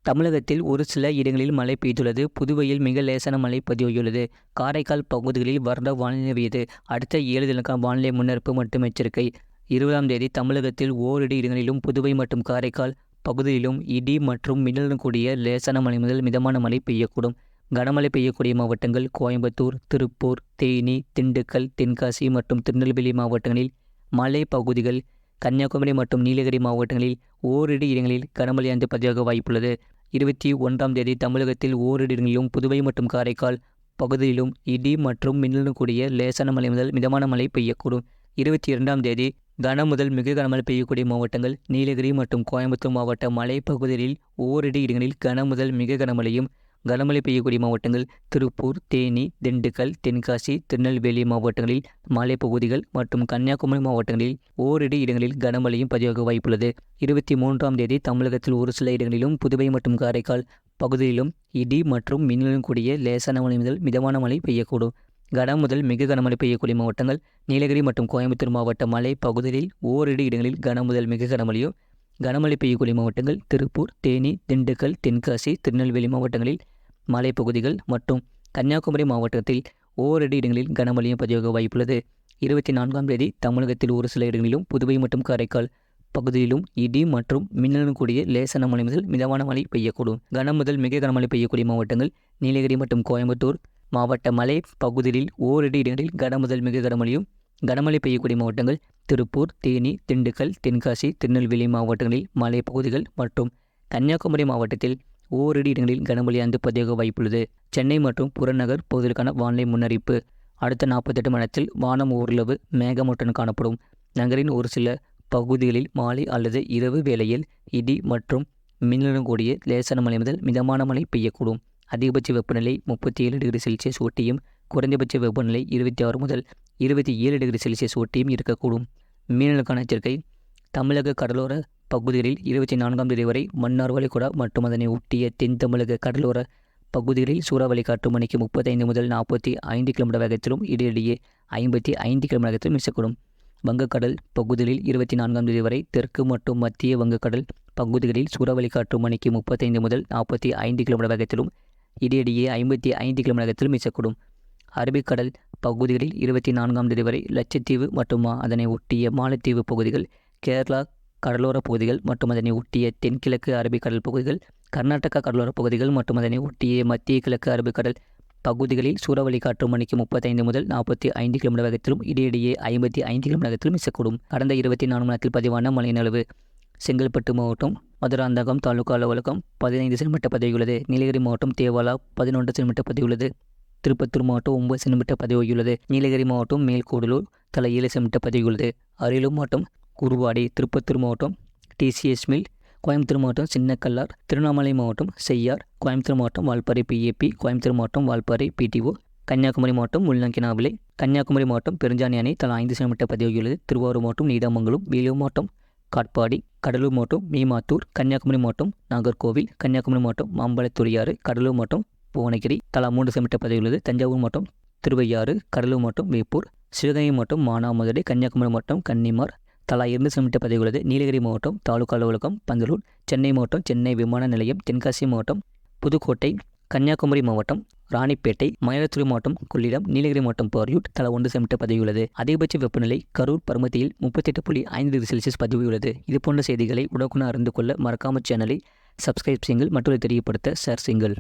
தமிழகத்தில் ஒரு சில இடங்களில் மழை பெய்துள்ளது. புதுவையில் மிக லேசான மழை பதிவாகியுள்ளது. காரைக்கால் பகுதிகளில் வறண்ட வானிலை நிலவியது. அடுத்த 7 தினங்களுக்கான வானிலை முன்னறிவிப்பு மற்றும் எச்சரிக்கை. 20ஆம் தேதி தமிழகத்தில் ஓரிரு இடங்களிலும் புதுவை மற்றும் காரைக்கால் பகுதிகளிலும் இடி மற்றும் மின்னலுடன் கூடிய லேசான மழை முதல் மிதமான மழை பெய்யக்கூடும். கனமழை பெய்யக்கூடிய மாவட்டங்கள் கோயம்புத்தூர், திருப்பூர், தேனி, திண்டுக்கல், தென்காசி மற்றும் திருநெல்வேலி மாவட்டங்களில், மலை பகுதிகள் கன்னியாகுமரி மற்றும் நீலகிரி மாவட்டங்களில் ஓரிரு இடங்களில் கனமழையானது பதிவாக வாய்ப்புள்ளது. 21ஆம் தேதி தமிழகத்தில் ஓரிரு இடங்களிலும் புதுவை மற்றும் காரைக்கால் பகுதியிலும் இடி மற்றும் மின்னலுடன் கூடிய லேசான மழை முதல் மிதமான மழை பெய்யக்கூடும். 22ஆம் தேதி கன முதல் மிக கனமழை பெய்யக்கூடிய மாவட்டங்கள் நீலகிரி மற்றும் கோயம்புத்தூர் மாவட்ட மலை பகுதிகளில் ஓரிரு இடங்களில் கன முதல் மிக கனமழையும், கனமழை பெய்யக்கூடிய மாவட்டங்கள் திருப்பூர், தேனி, திண்டுக்கல், தென்காசி, திருநெல்வேலி மாவட்டங்களில் மலைப்பகுதிகள் மற்றும் கன்னியாகுமரி மாவட்டங்களில் ஓரிரு இடங்களில் கனமழையும் பதிவாக வாய்ப்புள்ளது. 23ஆம் தேதி தமிழகத்தில் ஒரு சில இடங்களிலும் புதுவை மற்றும் காரைக்கால் பகுதியிலும் இடி மற்றும் மின்னலுடன் கூடிய லேசான மழை முதல் மிதமான மழை பெய்யக்கூடும். கன முதல் மிக கனமழை பெய்யக்கூடிய மாவட்டங்கள் நீலகிரி மற்றும் கோயம்புத்தூர் மாவட்ட மலை பகுதிகளில் ஓரிரு இடங்களில் கன முதல் மிக கனமழையும், கனமழை பெய்யக்கூடிய மாவட்டங்கள் திருப்பூர், தேனி, திண்டுக்கல், தென்காசி, திருநெல்வேலி மாவட்டங்களில் மலைப்பகுதிகள் மற்றும் கன்னியாகுமரி மாவட்டத்தில் ஓரிரு இடங்களில் கனமழையும் பதிவாக வாய்ப்புள்ளது. 24ஆம் தேதி தமிழகத்தில் ஒரு சில இடங்களிலும் புதுவை மற்றும் காரைக்கால் பகுதியிலும் இடி மற்றும் மின்னலுடன் கூடிய லேசான மழை முதல் மிதமான மழை பெய்யக்கூடும். கன முதல் மிக கனமழை பெய்யக்கூடிய மாவட்டங்கள் நீலகிரி மற்றும் கோயம்புத்தூர் மாவட்ட மலை பகுதிகளில் ஓரிரு இடங்களில் கன முதல் மிக கனமழையும், கனமழை பெய்யக்கூடிய மாவட்டங்கள் திருப்பூர், தேனி, திண்டுக்கல், தென்காசி, திருநெல்வேலி மாவட்டங்களில் மலைப்பகுதிகள் மற்றும் கன்னியாகுமரி மாவட்டத்தில் ஓரிரு இடங்களில் கனமழையானது பதிவாக வாய்ப்புள்ளது. சென்னை மற்றும் புறநகர் பகுதிகளுக்கான வானிலை முன்னறிவிப்பு. அடுத்த 48 மணி நேரத்தில் வானம் ஓரளவு மேகமூட்டத்துடன் காணப்படும். நகரின் ஒரு சில பகுதிகளில் மாலை அல்லது இரவு வேளையில் இடி மற்றும் மின்னலுடன் கூடிய லேசான மழை முதல் மிதமான மழை பெய்யக்கூடும். அதிகபட்ச வெப்பநிலை 37 டிகிரி செல்சியஸ் ஒட்டியும், குறைந்தபட்ச வெப்பநிலை 26 முதல் 27 டிகிரி செல்சியஸ் ஒட்டியும் இருக்கக்கூடும். மீனலுக்கான எச்சரிக்கை. தமிழக கடலோர பகுதிகளில் 24ஆம் தேதி வரை மன்னார் வளைகுடா மற்றும் அதனை ஒட்டிய தென் தமிழக கடலோர பகுதிகளில் சூறாவளி காற்று மணிக்கு 35 முதல் 45 கிலோமீட்டர் வேகத்திலும் இடையிடையே 55 கிலோமீட்டர் வேகத்திலும் வீசக்கூடும். வங்கக்கடல் பகுதிகளில் 24ஆம் தேதி வரை தெற்கு மற்றும் மத்திய வங்கக்கடல் பகுதிகளில் சூறாவளி காற்று மணிக்கு 35 முதல் 45 கிலோமீட்டர் வேகத்திலும் இடையிடையே 55 கிலோமீட்டர் வேகத்திலும் வீசக்கூடும். அரபிக்கடல் பகுதிகளில் 24ஆம் தேதி வரை லட்சத்தீவு மற்றும் அதனை ஒட்டிய மாலத்தீவு பகுதிகள், கேரளா கடலோர பகுதிகள் மற்றும் அதனை ஒட்டிய தென்கிழக்கு அரபிக்கடல் பகுதிகள், கர்நாடகா கடலோர பகுதிகள் மற்றும் அதனை ஒட்டிய மத்திய கிழக்கு அரபிக்கடல் பகுதிகளில் சூறாவளி காற்று மணிக்கு 35 முதல் 45 கிலோமீட்டர் வேகத்திலும் இடையிடையே 55 கிலோமீட்டர் வேகத்திலும் வீசக்கூடும். கடந்த 24 மணி நேரத்தில் பதிவான மழையின் அளவு. செங்கல்பட்டு மாவட்டம் மதுராந்தகம் தாலுகா அலுவலகம் 15 சென்டிமீட்டர் பதிவாகியுள்ளது. நீலகிரி மாவட்டம் தேவாலா 11 சென்டிமீட்டர் பதிவாகியுள்ளது. திருப்பத்தூர் மாவட்டம் 9 சென்டிமீட்டர் பதிவாகியுள்ளது. நீலகிரி மாவட்டம் மேல்கூடலூர் தலா 7 சென்டிமீட்டர் பதிவாகியுள்ளது. அரியலூர் மாவட்டம் குருவாடி, திருப்பத்தூர் மாவட்டம் டிசிஎஸ் மில், கோயம்புத்தூர் மாவட்டம் சின்னக்கல்லார், திருவண்ணாமலை மாவட்டம் செய்யார், கோயம்புத்தூர் மாவட்டம் வால்பாறை பிஏபி, கோயம்புத்தூர் மாவட்டம் வால்பாறை பிடிஓ, கன்னியாகுமரி மாவட்டம் முள்ளங்கினாவிலை, கன்னியாகுமரி மாவட்டம் பெருஞ்சாணி அணை தலா 5 சென்டிமீட்டர் பதிவாகியுள்ளது. திருவாரூர் மாவட்டம் நீடாமங்கலம், வேலூர் மாவட்டம் காட்பாடி, கடலூர் மாவட்டம் மீமாத்தூர், கன்னியாகுமரி மாவட்டம் நாகர்கோவில், கன்னியாகுமரி மாவட்டம் மாம்பழத்துறையாறு, கடலூர் மாவட்டம் புவனகிரி தலா 3 சென்டிமீட்டர் பதிவாகியுள்ளது. தஞ்சாவூர் மாவட்டம் திருவையாறு, கடலூர் மாவட்டம் வேப்பூர், சிவகங்கை மாவட்டம் மானாமதுரை, கன்னியாகுமரி மாவட்டம் கன்னிமார் தலா 2 சென்டிமீட்டர் பதிவுள்ளது. நீலகிரி மாவட்டம் தாலுகா அலுவலகம் பந்தலூர், சென்னை மாவட்டம் சென்னை விமான நிலையம், தென்காசி மாவட்டம் புதுக்கோட்டை, கன்னியாகுமரி மாவட்டம் ராணிப்பேட்டை, மயிலாடுதுறை மாவட்டம் கொள்ளிடம், நீலகிரி மாவட்டம் பாரியூட் தலா 1 சென்டிமீட்டர் பதிவுள்ளது. அதிகபட்ச வெப்பநிலை கரூர் பருமத்தியில் 38.5 டிகிரி செல்சியஸ் பதிவுள்ளது. இதுபோன்ற செய்திகளை உடனுக்குடன் அறிந்து கொள்ள மறக்காம சேனலை சப்ஸ்கிரைப் செய்யுங்கள். மற்றொரு தெரியப்படுத்த ஷேர் செய்யுங்கள்.